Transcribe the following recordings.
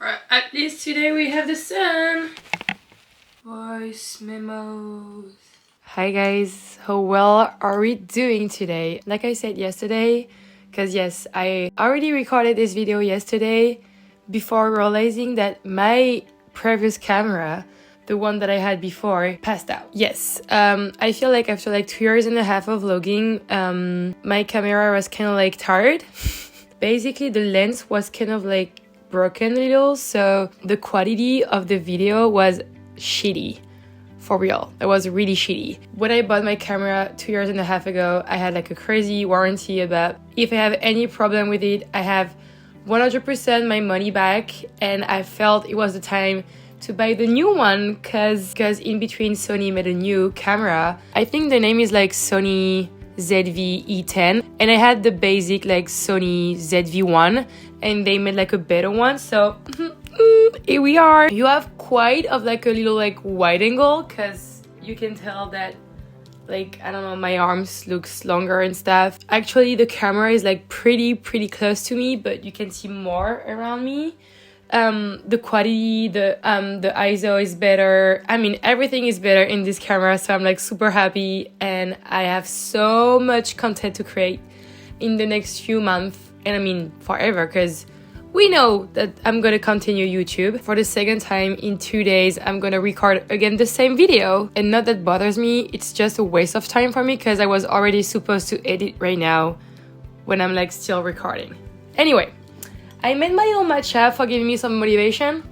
Or at least today we have the sun. Voice memos. Hi guys, how well are we doing today? Like I said yesterday, because yes, I already recorded this video yesterday before realizing that my previous camera, the one that I had before, passed out. Yes, I feel like after like 2.5 years of vlogging, my camera was kind of like tired. Basically, the lens was kind of like broken a little, so the quality of the video was shitty. For real, it was really shitty. When I bought my camera 2.5 years ago, I had like a crazy warranty about if I have any problem with it, I have 100% my money back, and I felt it was the time to buy the new one because in between Sony made a new camera. I think the name is like Sony ZV-E10, and I had the basic like Sony ZV-1, and they made like a better one, so here we are. You have quite of like a little like wide angle because you can tell that like, I don't know, my arms looks longer and stuff. Actually, the camera is like pretty close to me, but you can see more around me. The quality, the ISO is better. I mean, everything is better in this camera, so I'm like super happy, and I have so much content to create in the next few months, and I mean forever, because we know that I'm gonna continue YouTube. For the second time in 2 days, I'm gonna record again the same video, and not that bothers me, it's just a waste of time for me because I was already supposed to edit right now when I'm like still recording. Anyway, I made my little matcha for giving me some motivation.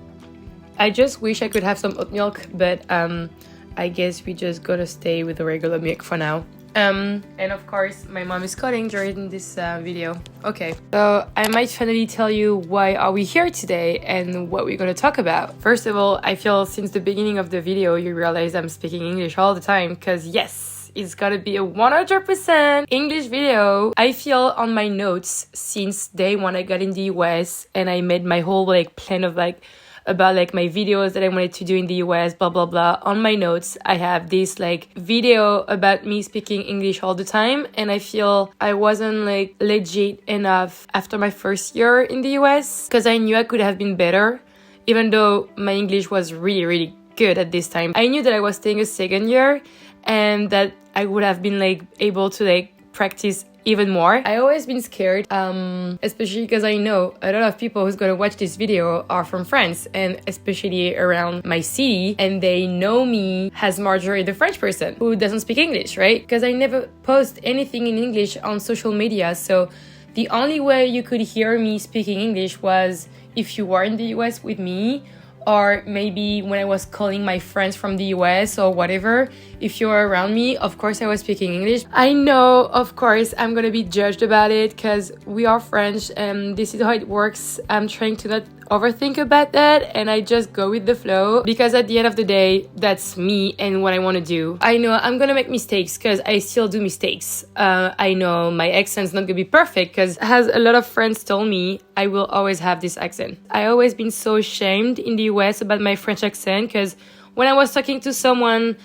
I just wish I could have some oat milk, but I guess we just gotta stay with the regular milk for now. And of course, my mom is calling during this video. Okay, so I might finally tell you why are we here today and what we're gonna talk about. First of all, I feel since the beginning of the video, you realize I'm speaking English all the time, because yes, it's gonna be a 100% English video. I feel on my notes since day one I got in the US, and I made my whole like plan of like about like my videos that I wanted to do in the US, blah blah blah. On my notes I have this like video about me speaking English all the time, and I feel I wasn't like legit enough after my first year in the US, because I knew I could have been better, even though my English was really good at this time. I knew that I was staying a second year and that I would have been like able to like practice even more. I always been scared, especially because I know a lot of people who's gonna watch this video are from France, and especially around my city, and they know me as Marjorie, the French person who doesn't speak English, right? Because I never post anything in English on social media, so the only way you could hear me speaking English was if you were in the US with me, or maybe when I was calling my friends from the US or whatever. If you were around me, of course I was speaking English. I know, of course, I'm gonna be judged about it because we are French and this is how it works. I'm trying to not overthink about that, and I just go with the flow, because at the end of the day, that's me and what I want to do. I know I'm gonna make mistakes because I still do mistakes. I know my accent's not gonna be perfect because, as a lot of friends told me, I will always have this accent. I always been so ashamed in the US about my French accent, because when I was talking to someone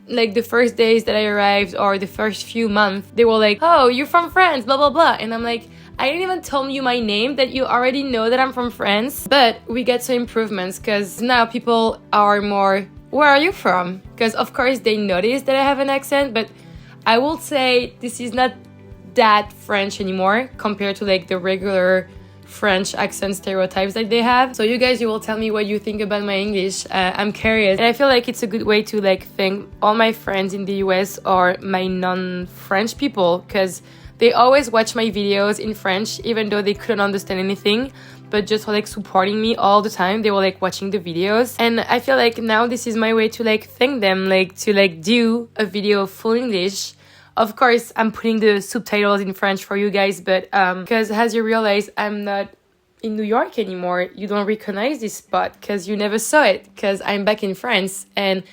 like the first days that I arrived or the first few months, they were like, oh, you're from France, blah blah blah, and I'm like, I didn't even tell you my name that you already know that I'm from France. But we get some improvements because now people are more, where are you from? Because of course they notice that I have an accent, but I will say this is not that French anymore compared to like the regular French accent stereotypes that they have. So you guys, you will tell me what you think about my English. I'm curious, and I feel like it's a good way to like thank all my friends in the US or my non-French people, because they always watch my videos in French even though they couldn't understand anything, but just for like supporting me all the time. They were like watching the videos, and I feel like now this is my way to like thank them, like to like do a video full English. Of course, I'm putting the subtitles in French for you guys, but because as you realize, I'm not in New York anymore. You don't recognize this spot because you never saw it, because I'm back in France, and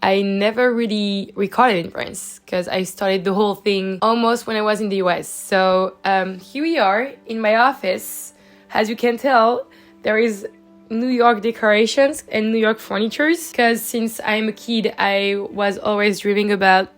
I never really recorded in France because I started the whole thing almost when I was in the US. So here we are in my office. As you can tell, there is New York decorations and New York furnitures, because since I'm a kid, I was always dreaming about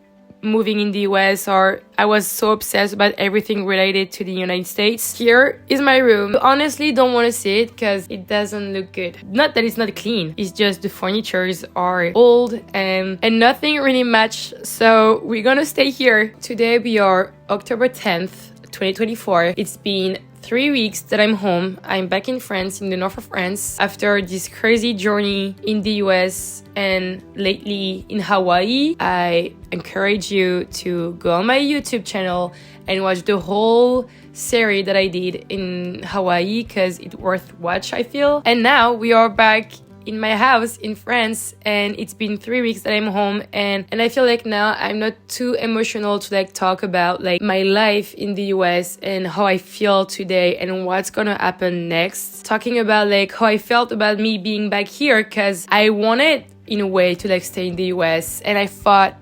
moving in the US, or I was so obsessed about everything related to the United States. Here is my room. Honestly, don't want to see it because it doesn't look good. Not that it's not clean, it's just the furnitures are old and nothing really match. So we're gonna stay here. Today we are October 10th, 2024. It's been 3 weeks that I'm home. I'm back in France, in the north of France, after this crazy journey in the US and lately in Hawaii. I encourage you to go on my YouTube channel and watch the whole series that I did in Hawaii because it's worth watch, I feel. And now we are back in my house in France, and it's been 3 weeks that I'm home, and I feel like now I'm not too emotional to like talk about like my life in the US and how I feel today and what's gonna happen next. Talking about like how I felt about me being back here, because I wanted in a way to like stay in the US, and I thought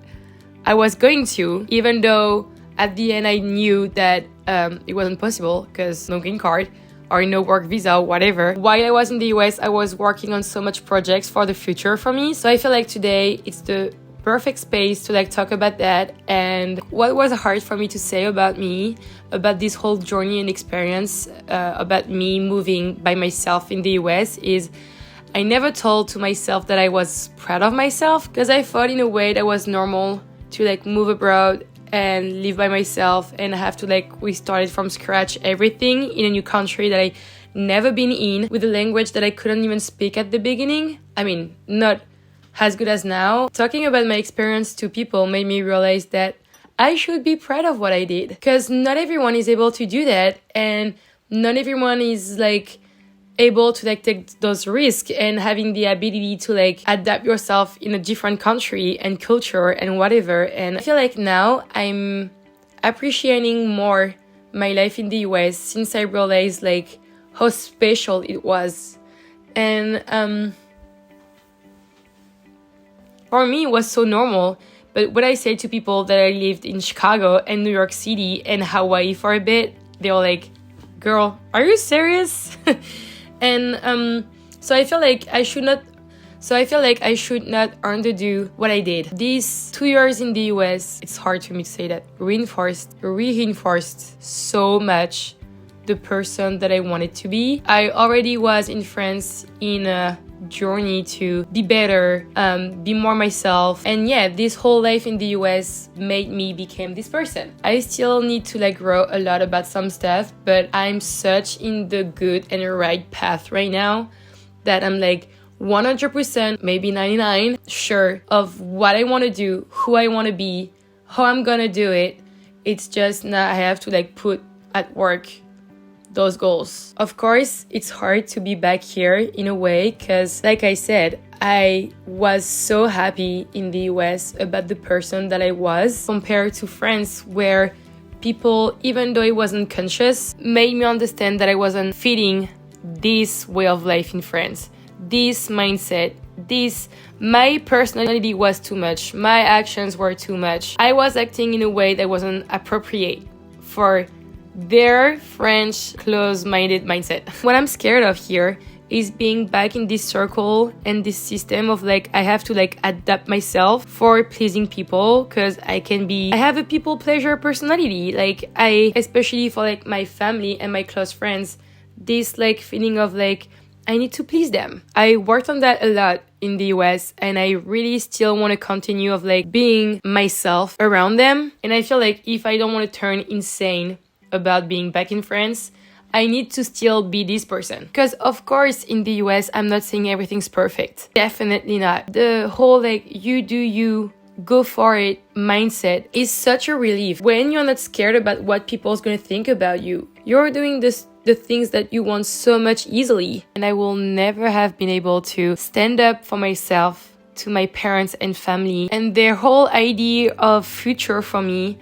I was going to, even though at the end I knew that it wasn't possible because no green card or no work visa, whatever. While I was in the US, I was working on so much projects for the future for me. So I feel like today it's the perfect space to like talk about that and what was hard for me to say about me, about this whole journey and experience, about me moving by myself in the US is I never told to myself that I was proud of myself, because I thought in a way that was normal to like move abroad and live by myself and have to like restart it from scratch everything in a new country that I never been in, with a language that I couldn't even speak at the beginning. I mean, not as good as now. Talking about my experience to people made me realize that I should be proud of what I did, because not everyone is able to do that, and not everyone is like able to like take those risks and having the ability to like adapt yourself in a different country and culture and whatever. And I feel like now I'm appreciating more my life in the US since I realized like how special it was. And for me it was so normal. But when I say to people that I lived in Chicago and New York City and Hawaii for a bit, they were like, girl, are you serious? And so I feel like I should not underdo what I did. These 2 years in the US, it's hard for me to say that, reinforced so much the person that I wanted to be. I already was in France in a journey to be better, be more myself, and yeah, this whole life in the US made me become this person. I still need to like grow a lot about some stuff, but I'm such in the good and right path right now that I'm like 100%, maybe 99 sure of what I want to do, who I want to be, how I'm gonna do it. It's just now I have to like put at work those goals. Of course, it's hard to be back here in a way, because like I said, I was so happy in the US about the person that I was, compared to France, where people, even though it wasn't conscious, made me understand that I wasn't fitting this way of life in France, this mindset, my personality was too much, my actions were too much. I was acting in a way that wasn't appropriate for their French close-minded mindset. What I'm scared of here is being back in this circle and this system of like I have to like adapt myself for pleasing people, because I have a people pleasure personality. Like I, especially for like my family and my close friends, this like feeling of like I need to please them. I worked on that a lot in the US, and I really still want to continue of like being myself around them. And I feel like if I don't want to turn insane about being back in France, I need to still be this person. Because of course in the US, I'm not saying everything's perfect. Definitely not. The whole like you do you, go for it mindset is such a relief. When you're not scared about what people's gonna think about you, you're doing the things that you want so much easily. And I will never have been able to stand up for myself to my parents and family and their whole idea of future for me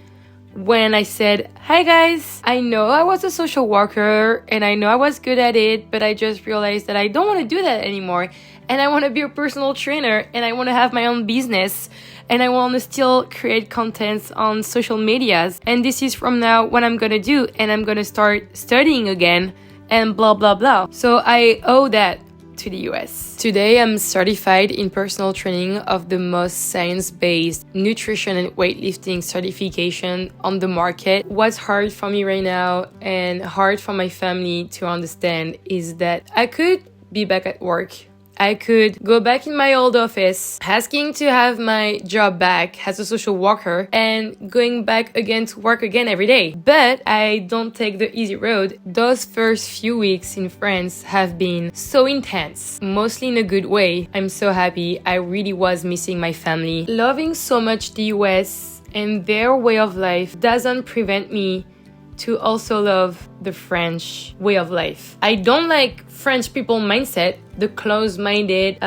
when I said, hi guys, I know I was a social worker and I know I was good at it, but I just realized that I don't want to do that anymore. And I want to be a personal trainer and I want to have my own business and I want to still create contents on social medias. And this is from now what I'm going to do, and I'm going to start studying again and blah, blah, blah. So I owe that to the US. Today, I'm certified in personal training of the most science-based nutrition and weightlifting certification on the market. What's hard for me right now and hard for my family to understand is that I could be back at work. I could go back in my old office, asking to have my job back as a social worker and going back again to work again every day. But I don't take the easy road. Those first few weeks in France have been so intense, mostly in a good way. I'm so happy. I really was missing my family. Loving so much the US and their way of life doesn't prevent me to also love the French way of life. I don't like French people mindset, the closed-minded,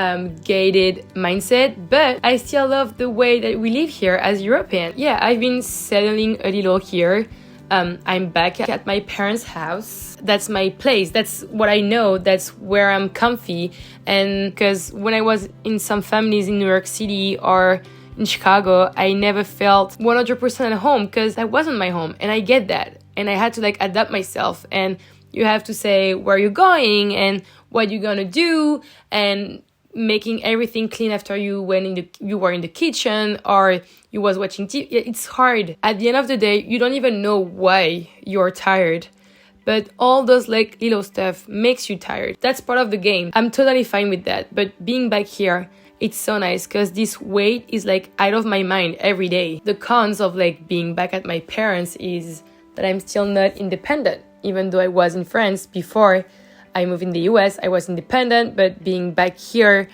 gated mindset, but I still love the way that we live here as Europeans. Yeah, I've been settling a little here. I'm back at my parents' house. That's my place. That's what I know. That's where I'm comfy. And because when I was in some families in New York City or in Chicago, I never felt 100% at home because that wasn't my home. And I get that. And I had to adapt myself, and you have to say where you're going and what you're gonna do, and making everything clean after you when you were in the kitchen or you was watching TV. It's hard. At the end of the day, you don't even know why you're tired, but all those little stuff makes you tired. That's part of the game. I'm totally fine with that. But being back here, it's so nice because this weight is out of my mind every day. The cons of being back at my parents is that I'm still not independent. Even though I was in France before I moved in the US, I was independent, but being back here,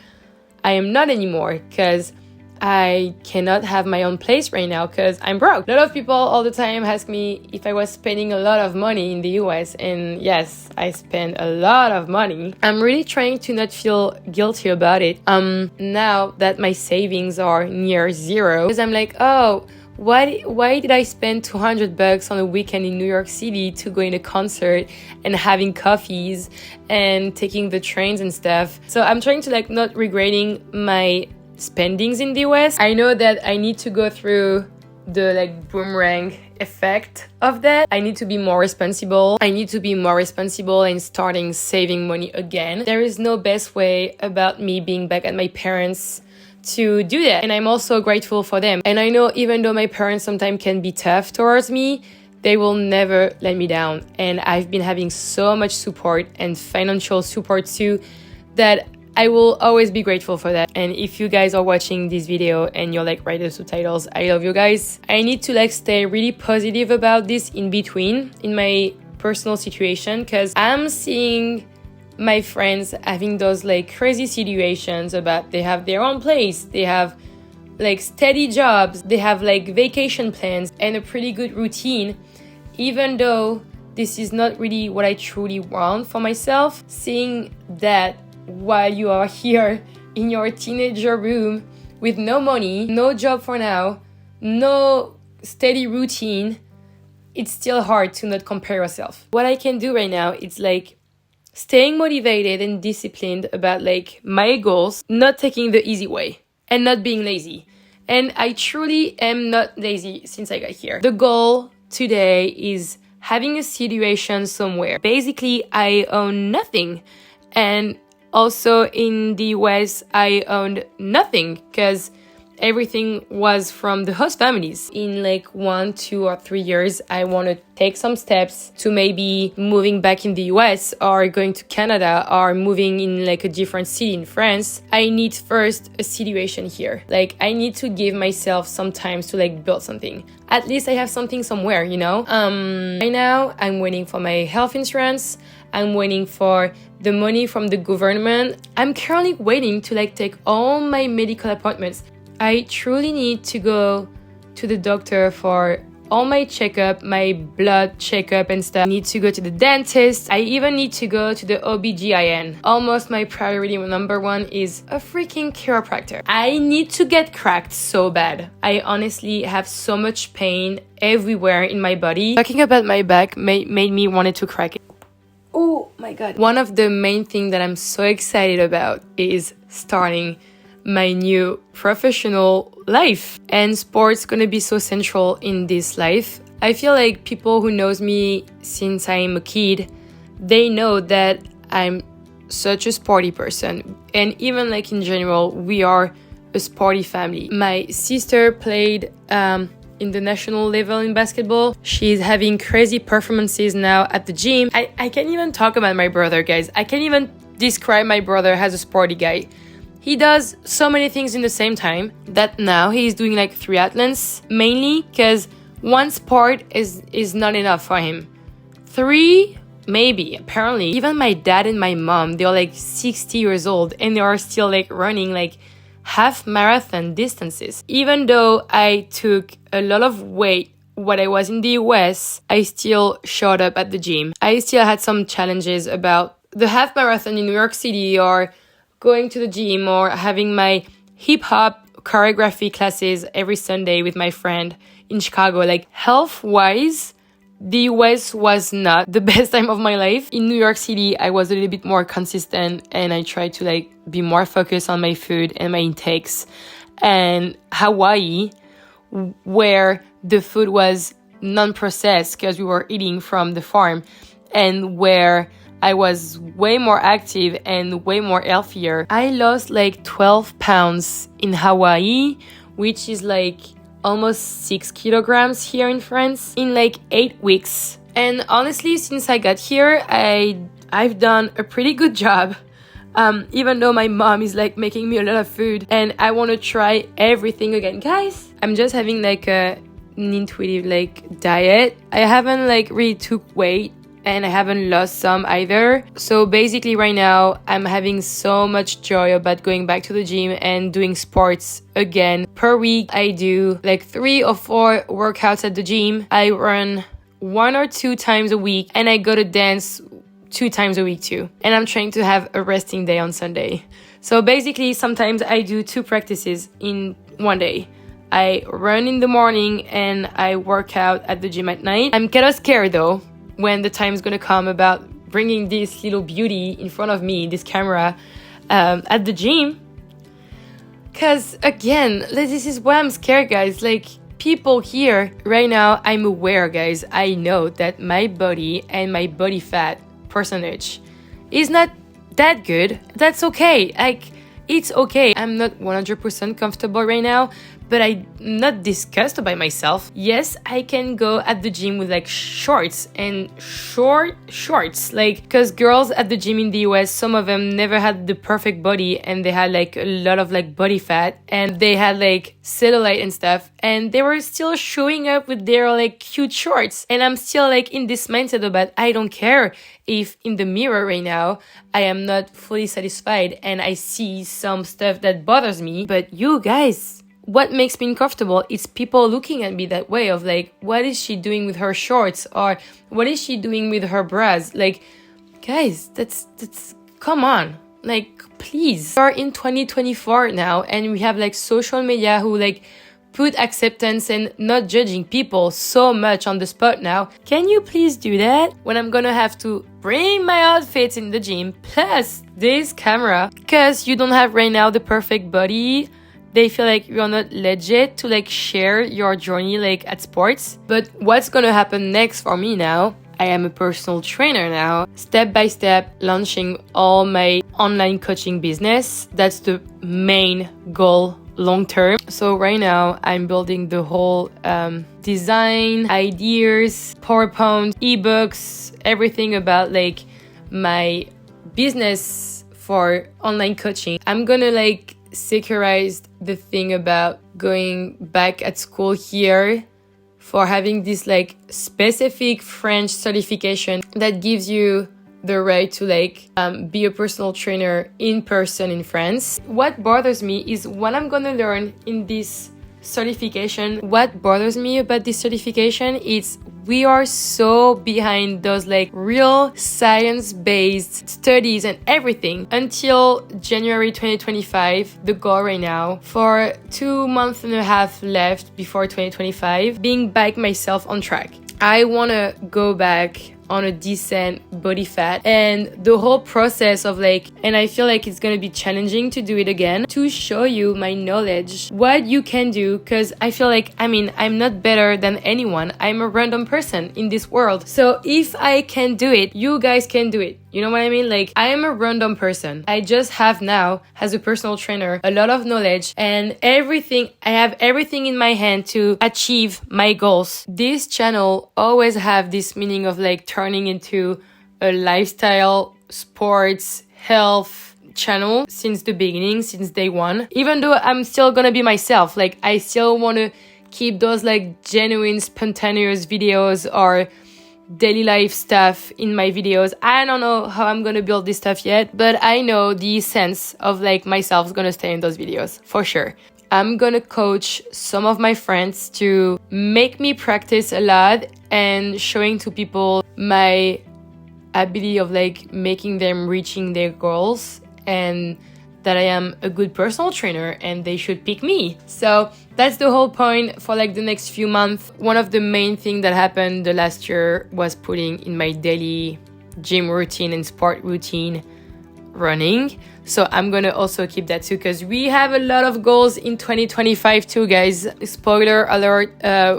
I am not anymore because I cannot have my own place right now because I'm broke. A lot of people all the time ask me if I was spending a lot of money in the US, and yes, I spend a lot of money. I'm really trying to not feel guilty about it. Now that my savings are near zero, because I'm why did I spend $200 on a weekend in New York City to go in a concert and having coffees and taking the trains and stuff? So I'm trying to not regretting my spendings in the US. I know that I need to go through the boomerang effect of that. I need to be more responsible. I need to be more responsible and starting saving money again. There is no best way about me being back at my parents' to do that, and I'm also grateful for them. And I know even though my parents sometimes can be tough towards me, they will never let me down. And I've been having so much support and financial support too that I will always be grateful for that. And if you guys are watching this video and you're write the subtitles, I love you guys. I need to stay really positive about this in between in my personal situation, because I'm seeing my friends having those crazy situations about they have their own place, they have steady jobs, they have vacation plans and a pretty good routine, even though this is not really what I truly want for myself. Seeing that while you are here in your teenager room with no money, no job for now, no steady routine, it's still hard to not compare yourself. What I can do right now, it's staying motivated and disciplined about my goals, not taking the easy way and not being lazy. And I truly am not lazy since I got here. The goal today is having a situation somewhere. Basically, I own nothing. And also in the US, I owned nothing because everything was from the host families. In 1, 2, or 3 years, I want to take some steps to maybe moving back in the US or going to Canada or moving in a different city in France. I need first a situation here. I need to give myself some time to build something. At least I have something somewhere, you know? Right now, I'm waiting for my health insurance. I'm waiting for the money from the government. I'm currently waiting to take all my medical appointments. I truly need to go to the doctor for all my checkup, my blood checkup and stuff. I need to go to the dentist. I even need to go to the OBGYN. Almost my priority number one is a freaking chiropractor. I need to get cracked so bad. I honestly have so much pain everywhere in my body. Talking about my back made me wanted to crack it. Oh my God. One of the main things that I'm so excited about is starting my new professional life, and sports gonna be so central in this life. I feel people who knows me since I'm a kid, they know that I'm such a sporty person, and even like in general, we are a sporty family. My sister played in the national level in basketball. She's having crazy performances now at the gym. I can't even talk about my brother, guys. I can't even describe my brother as a sporty guy. He does so many things in the same time that now he's doing like triathlons, mainly because one sport is not enough for him. 3, maybe, apparently. Even my dad and my mom, they're like 60 years old and they are still like running like half marathon distances. Even though I took a lot of weight when I was in the US, I still showed up at the gym. I still had some challenges about the half marathon in New York City, or going to the gym, or having my hip hop choreography classes every Sunday with my friend in Chicago. Like, health wise, the US was not the best time of my life. In New York City, I was a little bit more consistent and I tried to like be more focused on my food and my intakes. And Hawaii, where the food was non-processed because we were eating from the farm, and where I was way more active and way more healthier. I lost like 12 pounds in Hawaii, which is like almost 6 kilograms here in France, in like 8 weeks. And honestly, since I got here, I've done a pretty good job. Even though my mom is like making me a lot of food and I want to try everything again. Guys, I'm just having like an intuitive like diet. I haven't like really took weight and I haven't lost some either. So basically right now, I'm having so much joy about going back to the gym and doing sports again. Per week, I do like 3 or 4 workouts at the gym. I run 1 or 2 times a week and I go to dance 2 times a week too. And I'm trying to have a resting day on Sunday. So basically, sometimes I do 2 practices in one day. I run in the morning and I work out at the gym at night. I'm kind of scared though, when the time's gonna come about bringing this little beauty in front of me, this camera, at the gym. Cause again, this is why I'm scared, guys. Like, people here right now, I'm aware, guys. I know that my body and my body fat percentage is not that good. That's okay. Like, it's okay. I'm not 100% comfortable right now, but I'm not disgusted by myself. Yes, I can go at the gym with like shorts and short shorts. Like, because girls at the gym in the US, some of them never had the perfect body and they had like a lot of like body fat and they had like cellulite and stuff. And they were still showing up with their like cute shorts. And I'm still like in this mindset about I don't care if in the mirror right now I am not fully satisfied and I see some stuff that bothers me. But you guys, what makes me uncomfortable is people looking at me that way of like, what is she doing with her shorts? Or what is she doing with her bras? Like, guys, that's come on. Like, please. We're in 2024 now and we have like social media who like put acceptance and not judging people so much on the spot now. Can you please do that? When I'm gonna have to bring my outfits in the gym plus this camera because you don't have right now the perfect body. They feel like you're not legit to like share your journey like at sports. But what's gonna happen next for me now? I am a personal trainer now, step by step launching all my online coaching business. That's the main goal long term. So right now I'm building the whole design, ideas, PowerPoint, ebooks, everything about like my business for online coaching. I'm gonna like securize the thing about going back at school here for having this like specific French certification that gives you the right to like be a personal trainer in person in France. What bothers me is what I'm gonna learn in this certification. What bothers me about this certification is we are so behind those like real science-based studies and everything until January 2025. The goal right now for 2.5 months left before 2025, being back myself on track. I want to go back on a decent body fat. And the whole process of like, and I feel like it's gonna be challenging to do it again, to show you my knowledge, what you can do, because I feel like, I mean, I'm not better than anyone. I'm a random person in this world. So if I can do it, you guys can do it. You know what I mean? Like, I am a random person. I just have now, as a personal trainer, a lot of knowledge and everything. I have everything in my hand to achieve my goals. This channel always have this meaning of like turning into a lifestyle, sports, health channel since the beginning, since day one. Even though I'm still gonna be myself, like I still want to keep those like genuine, spontaneous videos or daily life stuff in my videos. I don't know how I'm gonna build this stuff yet, but I know the sense of like myself is gonna stay in those videos for sure. I'm gonna coach some of my friends to make me practice a lot and showing to people my ability of like making them reaching their goals, and that I am a good personal trainer and they should pick me. So that's the whole point for like the next few months. One of the main things that happened the last year was putting in my daily gym routine and sport routine running. So I'm gonna also keep that too, because we have a lot of goals in 2025 too, guys. Spoiler alert,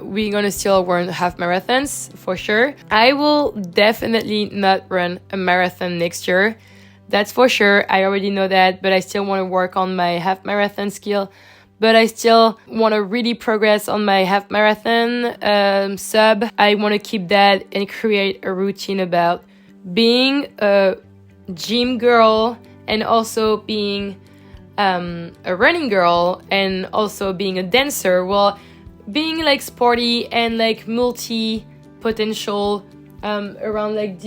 we're gonna still run half marathons for sure. I will definitely not run a marathon next year. That's for sure. I already know that, but I still want to work on my half marathon skill. But I still want to really progress on my half marathon sub. I want to keep that and create a routine about being a gym girl and also being a running girl and also being a dancer. Well, being like sporty and like multi-potential around like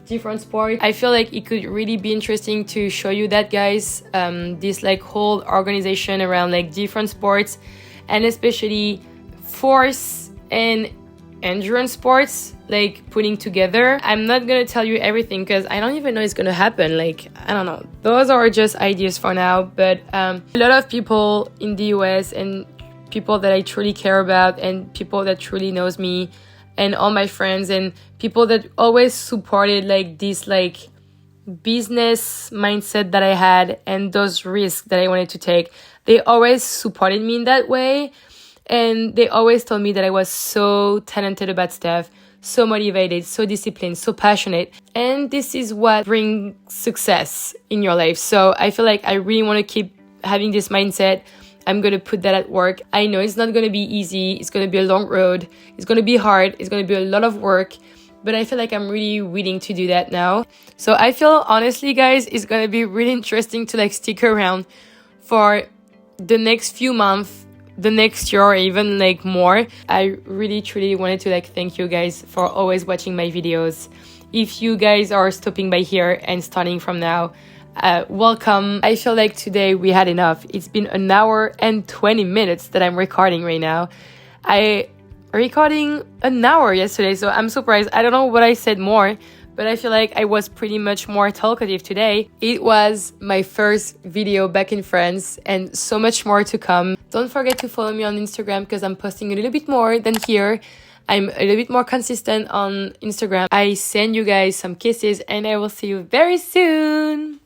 different sports. I feel like it could really be interesting to show you that, guys, this like whole organization around like different sports, and especially force and endurance sports, like putting together. I'm not gonna tell you everything because I don't even know it's gonna happen. Like, I don't know, those are just ideas for now, but a lot of people in the US and people that I truly care about and people that truly knows me and all my friends and people that always supported like this like business mindset that I had and those risks that I wanted to take, they always supported me in that way. And they always told me that I was so talented about stuff, so motivated, so disciplined, so passionate. And this is what brings success in your life. So I feel like I really want to keep having this mindset. I'm going to put that at work. I know it's not going to be easy. It's going to be a long road. It's going to be hard. It's going to be a lot of work. But I feel like I'm really willing to do that now. So I feel, honestly, guys, it's going to be really interesting to like stick around for the next few months, the next year, or even like more. I really, truly wanted to like thank you guys for always watching my videos. If you guys are stopping by here and starting from now, welcome. I feel like today we had enough. It's been an hour and 20 minutes that I'm recording right now. I recording an hour yesterday, so I'm surprised. I don't know what I said more, but I feel like I was pretty much more talkative today. It was my first video back in France and so much more to come. Don't forget to follow me on Instagram because I'm posting a little bit more than here. I'm a little bit more consistent on Instagram. I send you guys some kisses and I will see you very soon.